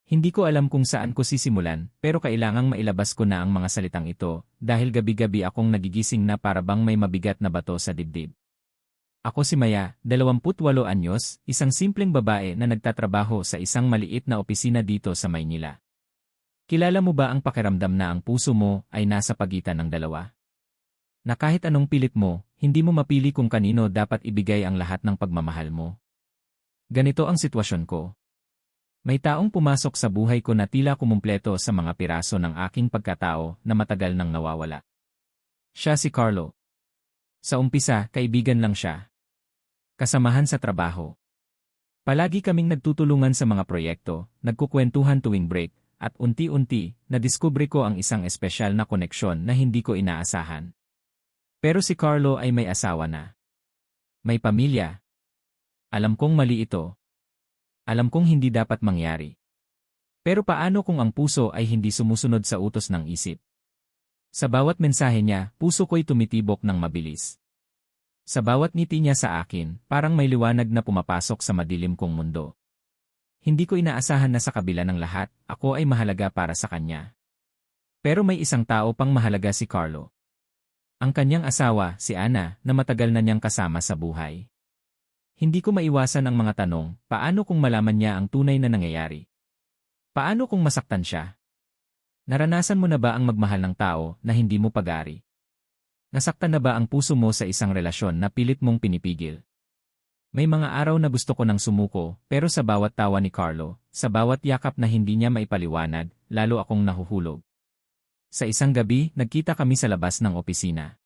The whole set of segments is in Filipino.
Hindi ko alam kung saan ko sisimulan, pero kailangang mailabas ko na ang mga salitang ito, dahil gabi-gabi akong nagigising na para bang may mabigat na bato sa dibdib. Ako si Maya, 28 anyos, isang simpleng babae na nagtatrabaho sa isang maliit na opisina dito sa Maynila. Kilala mo ba ang pakiramdam na ang puso mo ay nasa pagitan ng dalawa? Na kahit anong pilit mo, hindi mo mapili kung kanino dapat ibigay ang lahat ng pagmamahal mo. Ganito ang sitwasyon ko. May taong pumasok sa buhay ko na tila kumumpleto sa mga piraso ng aking pagkatao na matagal nang nawawala. Siya si Carlo. Sa umpisa, kaibigan lang siya. Kasamahan sa trabaho. Palagi kaming nagtutulungan sa mga proyekto, nagkukwentuhan tuwing break, at unti-unti, nadiskubre ko ang isang espesyal na koneksyon na hindi ko inaasahan. Pero si Carlo ay may asawa na. May pamilya. Alam kong mali ito. Alam kong hindi dapat mangyari. Pero paano kung ang puso ay hindi sumusunod sa utos ng isip? Sa bawat mensahe niya, puso ko'y tumitibok ng mabilis. Sa bawat ngiti niya sa akin, parang may liwanag na pumapasok sa madilim kong mundo. Hindi ko inaasahan na sa kabila ng lahat, ako ay mahalaga para sa kanya. Pero may isang tao pang mahalaga si Carlo. Ang kanyang asawa, si Ana, na matagal na niyang kasama sa buhay. Hindi ko maiwasan ang mga tanong, paano kung malaman niya ang tunay na nangyayari? Paano kung masaktan siya? Naranasan mo na ba ang magmahal ng tao na hindi mo pag-ari? Nasaktan na ba ang puso mo sa isang relasyon na pilit mong pinipigil? May mga araw na gusto ko nang sumuko, pero sa bawat tawa ni Carlo, sa bawat yakap na hindi niya maipaliwanag, lalo akong nahuhulog. Sa isang gabi, nagkita kami sa labas ng opisina.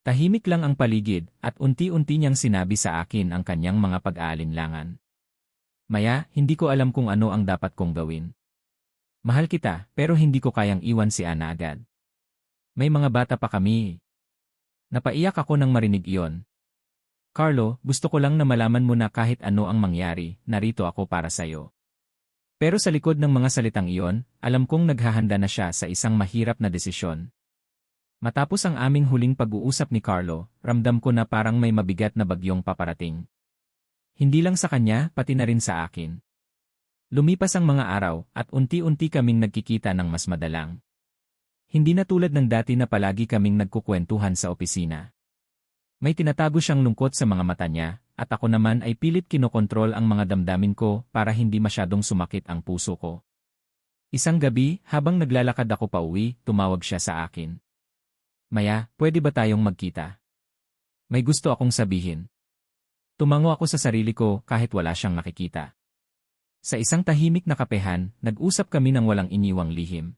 Tahimik lang ang paligid at unti-unti niyang sinabi sa akin ang kanyang mga pag-aalinlangan. Maya, hindi ko alam kung ano ang dapat kong gawin. Mahal kita, pero hindi ko kayang iwan si Ana agad. May mga bata pa kami. Napaiyak ako nang marinig iyon. Carlo, gusto ko lang na malaman mo na kahit ano ang mangyari, narito ako para sayo. Pero sa likod ng mga salitang iyon, alam kong naghahanda na siya sa isang mahirap na desisyon. Matapos ang aming huling pag-uusap ni Carlo, ramdam ko na parang may mabigat na bagyong paparating. Hindi lang sa kanya, pati na rin sa akin. Lumipas ang mga araw, at unti-unti kaming nagkikita ng mas madalang. Hindi na tulad ng dati na palagi kaming nagkukwentuhan sa opisina. May tinatago siyang lungkot sa mga mata niya, at ako naman ay pilit kinokontrol ang mga damdamin ko para hindi masyadong sumakit ang puso ko. Isang gabi, habang naglalakad ako pauwi, tumawag siya sa akin. Maya, pwede ba tayong magkita? May gusto akong sabihin. Tumango ako sa sarili ko kahit wala siyang nakikita. Sa isang tahimik na kapehan, nag-usap kami ng walang iniwang lihim.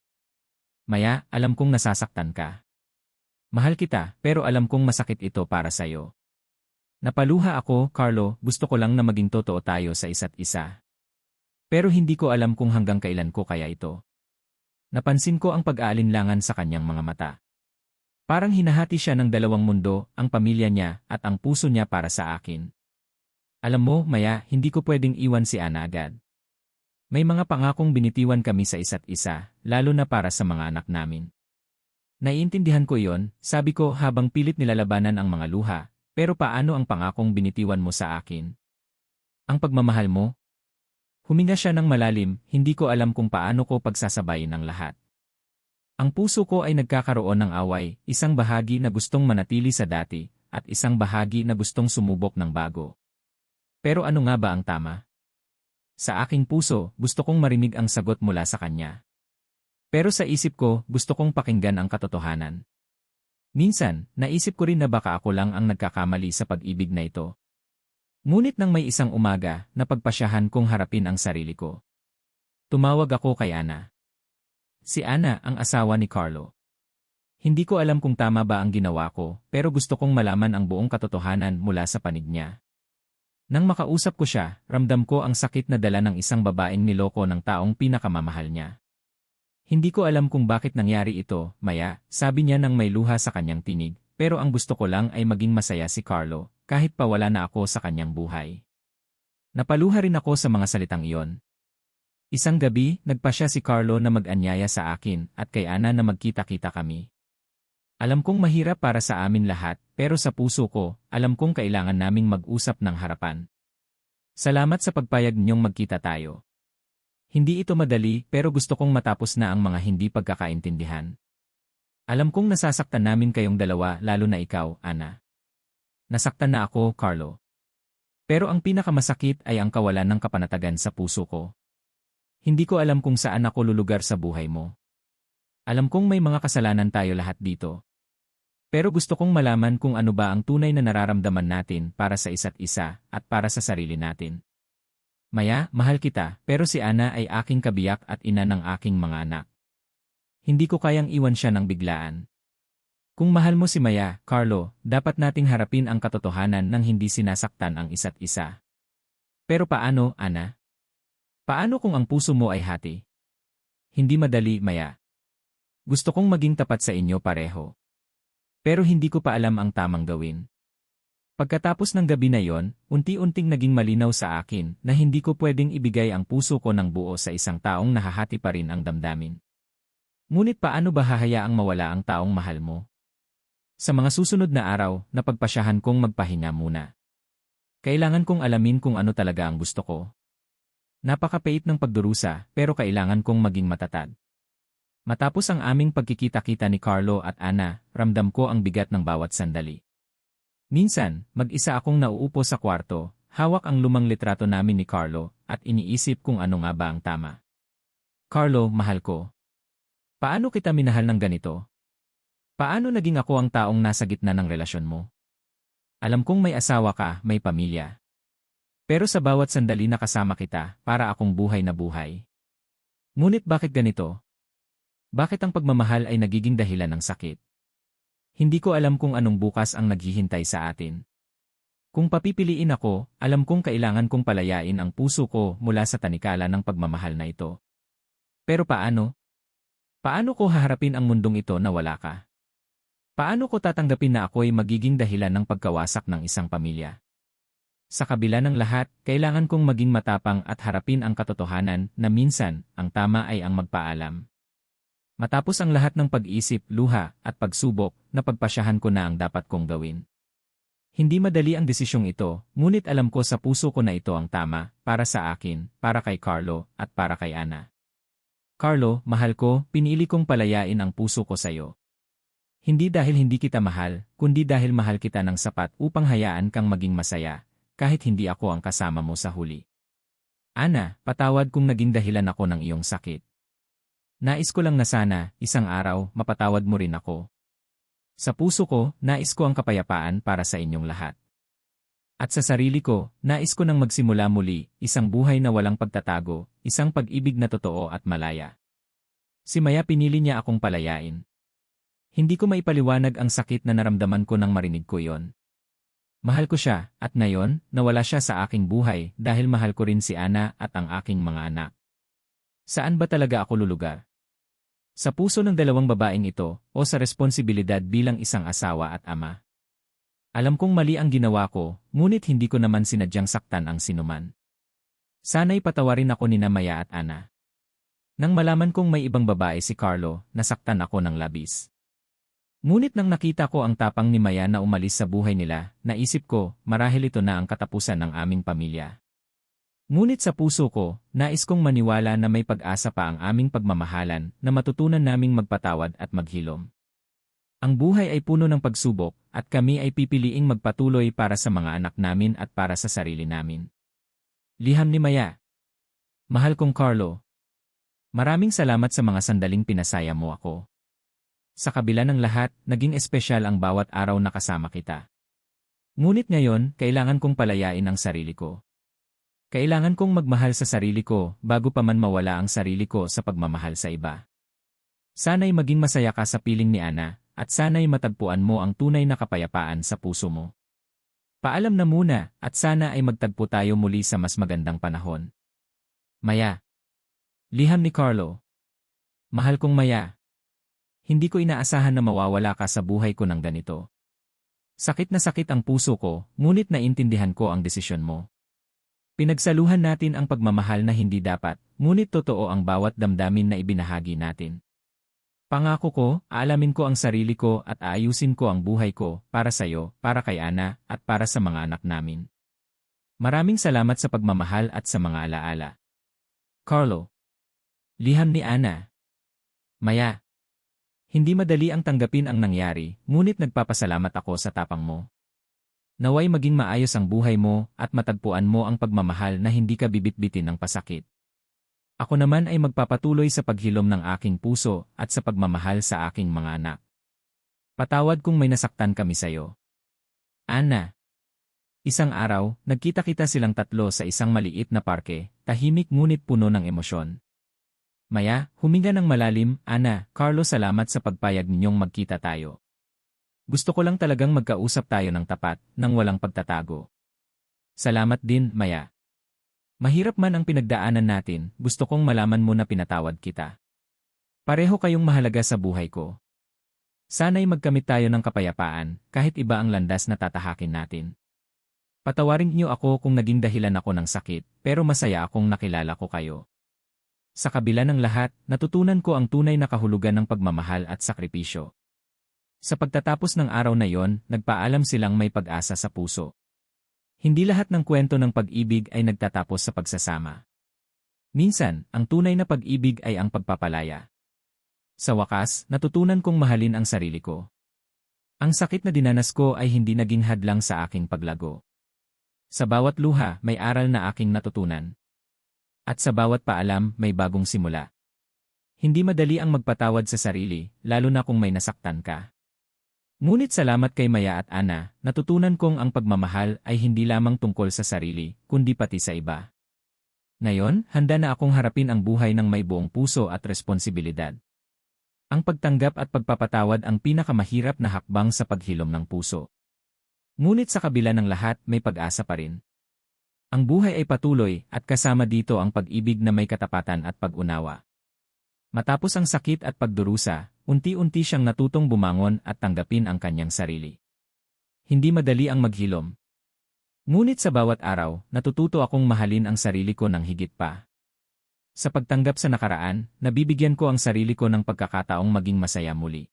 Maya, alam kong nasasaktan ka. Mahal kita, pero alam kong masakit ito para sa'yo. Napaluha ako, Carlo, gusto ko lang na maging totoo tayo sa isa't isa. Pero hindi ko alam kung hanggang kailan ko kaya ito. Napansin ko ang pag-aalinlangan sa kanyang mga mata. Parang hinahati siya ng dalawang mundo, ang pamilya niya at ang puso niya para sa akin. Alam mo, Maya, hindi ko pwedeng iwan si Ana agad. May mga pangakong binitiwan kami sa isa't isa, lalo na para sa mga anak namin. Naiintindihan ko iyon, sabi ko habang pilit nilalabanan ang mga luha, pero paano ang pangakong binitiwan mo sa akin? Ang pagmamahal mo? Huminga siya ng malalim, hindi ko alam kung paano ko pagsasabayin ang lahat. Ang puso ko ay nagkakaroon ng away, isang bahagi na gustong manatili sa dati, at isang bahagi na gustong sumubok ng bago. Pero ano nga ba ang tama? Sa aking puso, gusto kong marinig ang sagot mula sa kanya. Pero sa isip ko, gusto kong pakinggan ang katotohanan. Minsan, naisip ko rin na baka ako lang ang nagkakamali sa pag-ibig na ito. Ngunit nang may isang umaga, napagpasyahan kong harapin ang sarili ko. Tumawag ako kay Ana. Si Ana ang asawa ni Carlo. Hindi ko alam kung tama ba ang ginawa ko, pero gusto kong malaman ang buong katotohanan mula sa panig niya. Nang makausap ko siya, ramdam ko ang sakit na dala ng isang babaeng niloko ng taong pinakamamahal niya. Hindi ko alam kung bakit nangyari ito, Maya, sabi niya nang may luha sa kanyang tinig, pero ang gusto ko lang ay maging masaya si Carlo, kahit pa wala na ako sa kanyang buhay. Napaluha rin ako sa mga salitang iyon. Isang gabi, nagpasya si Carlo na mag-anyaya sa akin at kay Ana na magkita-kita kami. Alam kong mahirap para sa amin lahat, pero sa puso ko, alam kong kailangan naming mag-usap ng harapan. Salamat sa pagpayag niyong magkita tayo. Hindi ito madali pero gusto kong matapos na ang mga hindi pagkakaintindihan. Alam kong nasasaktan namin kayong dalawa lalo na ikaw, Ana. Nasaktan na ako, Carlo. Pero ang pinakamasakit ay ang kawalan ng kapanatagan sa puso ko. Hindi ko alam kung saan ako lulugar sa buhay mo. Alam kong may mga kasalanan tayo lahat dito. Pero gusto kong malaman kung ano ba ang tunay na nararamdaman natin para sa isa't isa at para sa sarili natin. Maya, mahal kita, pero si Ana ay aking kabiyak at ina ng aking mga anak. Hindi ko kayang iwan siya ng biglaan. Kung mahal mo si Maya, Carlo, dapat nating harapin ang katotohanan ng hindi sinasaktan ang isa't isa. Pero paano, Ana? Paano kung ang puso mo ay hati? Hindi madali, Maya. Gusto kong maging tapat sa inyo pareho. Pero hindi ko pa alam ang tamang gawin. Pagkatapos ng gabi na yon, unti-unting naging malinaw sa akin na hindi ko pwedeng ibigay ang puso ko ng buo sa isang taong nahahati pa rin ang damdamin. Ngunit paano ba hahayaang mawala ang taong mahal mo? Sa mga susunod na araw, napagpasyahan kong magpahinga muna. Kailangan kong alamin kung ano talaga ang gusto ko. Napakapait ng pagdurusa, pero kailangan kong maging matatag. Matapos ang aming pagkikita-kita ni Carlo at Ana, ramdam ko ang bigat ng bawat sandali. Minsan, mag-isa akong nauupo sa kwarto, hawak ang lumang litrato namin ni Carlo, at iniisip kung ano nga ba ang tama. Carlo, mahal ko. Paano kita minahal ng ganito? Paano naging ako ang taong nasa gitna ng relasyon mo? Alam kong may asawa ka, may pamilya. Pero sa bawat sandali na kasama kita, para akong buhay na buhay. Ngunit bakit ganito? Bakit ang pagmamahal ay nagiging dahilan ng sakit? Hindi ko alam kung anong bukas ang naghihintay sa atin. Kung papipiliin ako, alam kong kailangan kong palayain ang puso ko mula sa tanikala ng pagmamahal na ito. Pero paano? Paano ko haharapin ang mundong ito na wala ka? Paano ko tatanggapin na ako'y magiging dahilan ng pagkawasak ng isang pamilya? Sa kabila ng lahat, kailangan kong maging matapang at harapin ang katotohanan na minsan, ang tama ay ang magpaalam. Matapos ang lahat ng pag-iisip, luha, at pagsubok, napagpasyahan ko na ang dapat kong gawin. Hindi madali ang desisyong ito, ngunit alam ko sa puso ko na ito ang tama, para sa akin, para kay Carlo, at para kay Ana. Carlo, mahal ko, pinili kong palayain ang puso ko sa'yo. Hindi dahil hindi kita mahal, kundi dahil mahal kita ng sapat upang hayaan kang maging masaya, kahit hindi ako ang kasama mo sa huli. Ana, patawad kung naging dahilan ako ng iyong sakit. Nais ko lang na sana, isang araw, mapatawad mo rin ako. Sa puso ko, nais ko ang kapayapaan para sa inyong lahat. At sa sarili ko, nais ko nang magsimula muli, isang buhay na walang pagtatago, isang pag-ibig na totoo at malaya. Si Maya pinili niya akong palayain. Hindi ko maipaliwanag ang sakit na naramdaman ko nang marinig ko yon. Mahal ko siya, at ngayon, nawala siya sa aking buhay dahil mahal ko rin si Ana at ang aking mga anak. Saan ba talaga ako lulugar? Sa puso ng dalawang babaeng ito o sa responsibilidad bilang isang asawa at ama? Alam kong mali ang ginawa ko, ngunit hindi ko naman sinadyang saktan ang sinuman. Sana'y patawarin ako ni Maya at Ana. Nang malaman kong may ibang babae si Carlo, nasaktan ako ng labis. Ngunit nang nakita ko ang tapang ni Maya na umalis sa buhay nila, naisip ko, marahil ito na ang katapusan ng aming pamilya. Ngunit sa puso ko, nais kong maniwala na may pag-asa pa ang aming pagmamahalan na matutunan naming magpatawad at maghilom. Ang buhay ay puno ng pagsubok at kami ay pipiliing magpatuloy para sa mga anak namin at para sa sarili namin. Liham ni Maya. Mahal kong Carlo. Maraming salamat sa mga sandaling pinasaya mo ako. Sa kabila ng lahat, naging espesyal ang bawat araw na kasama kita. Ngunit ngayon, kailangan kong palayain ang sarili ko. Kailangan kong magmahal sa sarili ko bago pa man mawala ang sarili ko sa pagmamahal sa iba. Sana'y maging masaya ka sa piling ni Ana, at sana'y matagpuan mo ang tunay na kapayapaan sa puso mo. Paalam na muna, at sana ay magtagpo tayo muli sa mas magandang panahon. Maya. Liham ni Carlo. Mahal kong Maya. Hindi ko inaasahan na mawawala ka sa buhay ko ng ganito. Sakit na sakit ang puso ko, ngunit naintindihan ko ang desisyon mo. Pinagsaluhan natin ang pagmamahal na hindi dapat, ngunit totoo ang bawat damdamin na ibinahagi natin. Pangako ko, aalamin ko ang sarili ko at aayusin ko ang buhay ko para sa'yo, para kay Ana, at para sa mga anak namin. Maraming salamat sa pagmamahal at sa mga alaala. Carlo. Liham ni Ana. Maya. Hindi madali ang tanggapin ang nangyari, ngunit nagpapasalamat ako sa tapang mo. Naway maging maayos ang buhay mo at matagpuan mo ang pagmamahal na hindi ka bibitbitin ng pasakit. Ako naman ay magpapatuloy sa paghilom ng aking puso at sa pagmamahal sa aking mga anak. Patawad kung may nasaktan kami sayo. Ana. Isang araw, nagkita-kita silang tatlo sa isang maliit na parke, tahimik ngunit puno ng emosyon. Maya, huminga ng malalim, Ana, Carlo, salamat sa pagpayag ninyong magkita tayo. Gusto ko lang talagang magkausap tayo ng tapat, nang walang pagtatago. Salamat din, Maya. Mahirap man ang pinagdaanan natin, gusto kong malaman mo na pinatawad kita. Pareho kayong mahalaga sa buhay ko. Sana'y magkamit tayo ng kapayapaan, kahit iba ang landas na tatahakin natin. Patawarin niyo ako kung naging dahilan ako ng sakit, pero masaya akong nakilala ko kayo. Sa kabila ng lahat, natutunan ko ang tunay na kahulugan ng pagmamahal at sakripisyo. Sa pagtatapos ng araw na yon, nagpaalam silang may pag-asa sa puso. Hindi lahat ng kwento ng pag-ibig ay nagtatapos sa pagsasama. Minsan, ang tunay na pag-ibig ay ang pagpapalaya. Sa wakas, natutunan kong mahalin ang sarili ko. Ang sakit na dinanas ko ay hindi naging hadlang sa aking paglago. Sa bawat luha, may aral na aking natutunan. At sa bawat paalam, may bagong simula. Hindi madali ang magpatawad sa sarili, lalo na kung may nasaktan ka. Ngunit salamat kay Maya at Ana, natutunan kong ang pagmamahal ay hindi lamang tungkol sa sarili, kundi pati sa iba. Ngayon, handa na akong harapin ang buhay ng may buong puso at responsibilidad. Ang pagtanggap at pagpapatawad ang pinakamahirap na hakbang sa paghilom ng puso. Ngunit sa kabila ng lahat, may pag-asa pa rin. Ang buhay ay patuloy at kasama dito ang pag-ibig na may katapatan at pag-unawa. Matapos ang sakit at pagdurusa, unti-unti siyang natutong bumangon at tanggapin ang kanyang sarili. Hindi madali ang maghilom. Ngunit sa bawat araw, natututo akong mahalin ang sarili ko ng higit pa. Sa pagtanggap sa nakaraan, nabibigyan ko ang sarili ko ng pagkakataong maging masaya muli.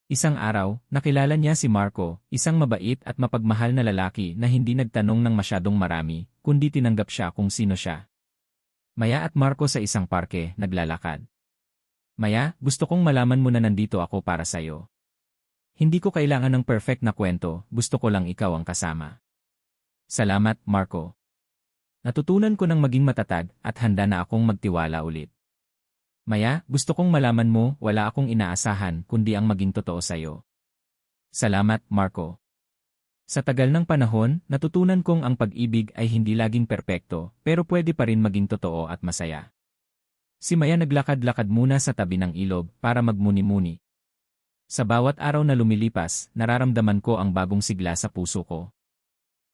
Isang araw, nakilala niya si Marco, isang mabait at mapagmahal na lalaki na hindi nagtanong ng masyadong marami, kundi tinanggap siya kung sino siya. Maya at Marco sa isang parke, naglalakad. Maya, gusto kong malaman mo na nandito ako para sa'yo. Hindi ko kailangan ng perfect na kwento, gusto ko lang ikaw ang kasama. Salamat, Marco. Natutunan ko ng maging matatag at handa na akong magtiwala ulit. Maya, gusto kong malaman mo, wala akong inaasahan kundi ang maging totoo sa'yo. Salamat, Marco. Sa tagal ng panahon, natutunan kong ang pag-ibig ay hindi laging perpekto, pero pwede pa rin maging totoo at masaya. Si Maya naglakad-lakad muna sa tabi ng ilog para magmuni-muni. Sa bawat araw na lumilipas, nararamdaman ko ang bagong sigla sa puso ko.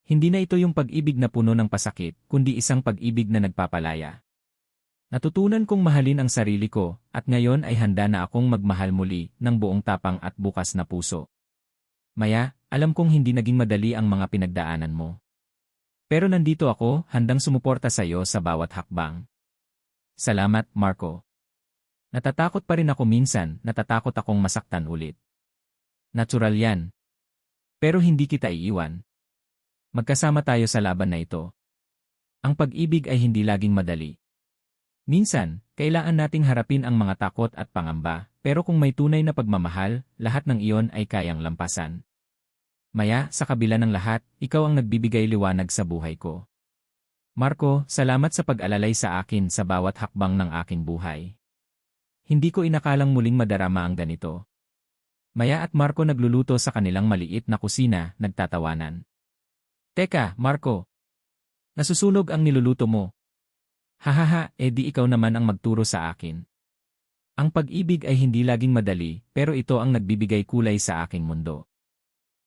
Hindi na ito yung pag-ibig na puno ng pasakit, kundi isang pag-ibig na nagpapalaya. Natutunan kong mahalin ang sarili ko, at ngayon ay handa na akong magmahal muli ng buong tapang at bukas na puso. Maya, alam kong hindi naging madali ang mga pinagdaanan mo. Pero nandito ako, handang sumuporta sa iyo sa bawat hakbang. Salamat, Marco. Natatakot pa rin ako minsan, natatakot akong masaktan ulit. Natural yan. Pero hindi kita iiwan. Magkasama tayo sa laban na ito. Ang pag-ibig ay hindi laging madali. Minsan, kailangan nating harapin ang mga takot at pangamba, pero kung may tunay na pagmamahal, lahat ng iyon ay kayang lampasan. Maya, sa kabila ng lahat, ikaw ang nagbibigay liwanag sa buhay ko. Marco, salamat sa pag-alalay sa akin sa bawat hakbang ng aking buhay. Hindi ko inakalang muling madarama ang ganito. Maya at Marco nagluluto sa kanilang maliit na kusina, nagtatawanan. Teka, Marco. Nasusunog ang niluluto mo. Hahaha, di ikaw naman ang magturo sa akin. Ang pag-ibig ay hindi laging madali, pero ito ang nagbibigay kulay sa aking mundo.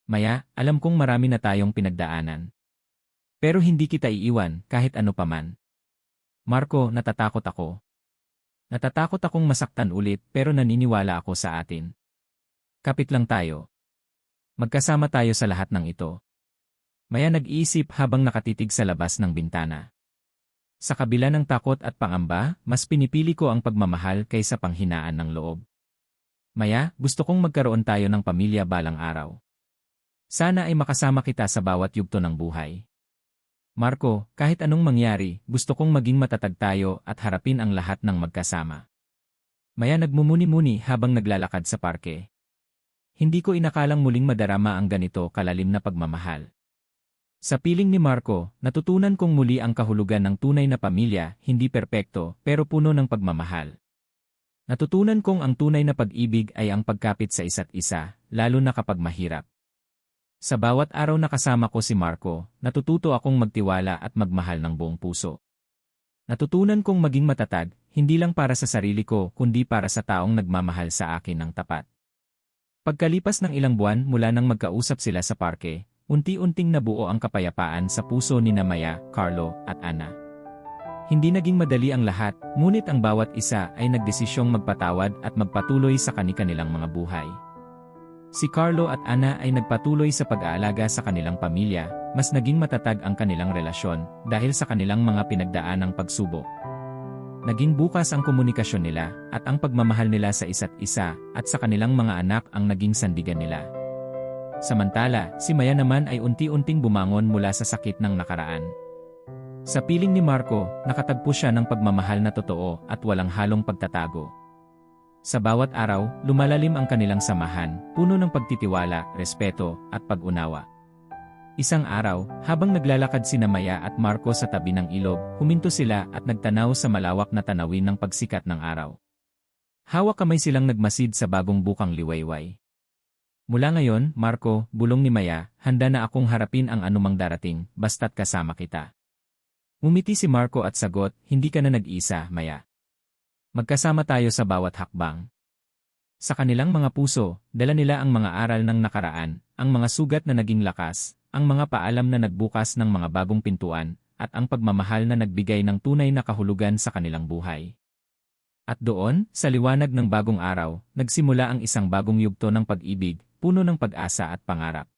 Maya, alam kong marami na tayong pinagdaanan. Pero hindi kita iiwan, kahit ano paman. Marco, natatakot ako. Natatakot akong masaktan ulit, pero naniniwala ako sa atin. Kapit lang tayo. Magkasama tayo sa lahat ng ito. Maya nag-iisip habang nakatitig sa labas ng bintana. Sa kabila ng takot at pangamba, mas pinipili ko ang pagmamahal kaysa panghinaan ng loob. Maya, gusto kong magkaroon tayo ng pamilya balang araw. Sana ay makasama kita sa bawat yugto ng buhay. Marco, kahit anong mangyari, gusto kong maging matatag tayo at harapin ang lahat ng magkasama. Maya nagmumuni-muni habang naglalakad sa parke. Hindi ko inakalang muling madarama ang ganito kalalim na pagmamahal. Sa piling ni Marco, natutunan kong muli ang kahulugan ng tunay na pamilya, hindi perpekto, pero puno ng pagmamahal. Natutunan kong ang tunay na pag-ibig ay ang pagkapit sa isa't isa, lalo na kapag mahirap. Sa bawat araw na kasama ko si Marco, natututo akong magtiwala at magmahal ng buong puso. Natutunan kong maging matatag, hindi lang para sa sarili ko kundi para sa taong nagmamahal sa akin ng tapat. Pagkalipas ng ilang buwan mula nang magkausap sila sa parke, unti-unting nabuo ang kapayapaan sa puso ni Maya, Carlo, at Ana. Hindi naging madali ang lahat, ngunit ang bawat isa ay nagdesisyong magpatawad at magpatuloy sa kani-kanilang mga buhay. Si Carlo at Ana ay nagpatuloy sa pag-aalaga sa kanilang pamilya, mas naging matatag ang kanilang relasyon dahil sa kanilang mga pinagdaanang pagsubok. Naging bukas ang komunikasyon nila at ang pagmamahal nila sa isa't isa at sa kanilang mga anak ang naging sandigan nila. Samantala, si Maya naman ay unti-unting bumangon mula sa sakit ng nakaraan. Sa piling ni Marco, nakatagpo siya ng pagmamahal na totoo at walang halong pagtatago. Sa bawat araw, lumalalim ang kanilang samahan, puno ng pagtitiwala, respeto, at pag-unawa. Isang araw, habang naglalakad sina Maya at Marco sa tabi ng ilog, huminto sila at nagtanaw sa malawak na tanawin ng pagsikat ng araw. Hawak kamay silang nagmasid sa bagong bukang liwayway. Mula ngayon, Marco, bulong ni Maya, handa na akong harapin ang anumang darating, basta't kasama kita. Umiti si Marco at sagot, hindi ka na nag-isa, Maya. Magkasama tayo sa bawat hakbang. Sa kanilang mga puso, dala nila ang mga aral ng nakaraan, ang mga sugat na naging lakas, ang mga paalam na nagbukas ng mga bagong pintuan, at ang pagmamahal na nagbigay ng tunay na kahulugan sa kanilang buhay. At doon, sa liwanag ng bagong araw, nagsimula ang isang bagong yugto ng pag-ibig, puno ng pag-asa at pangarap.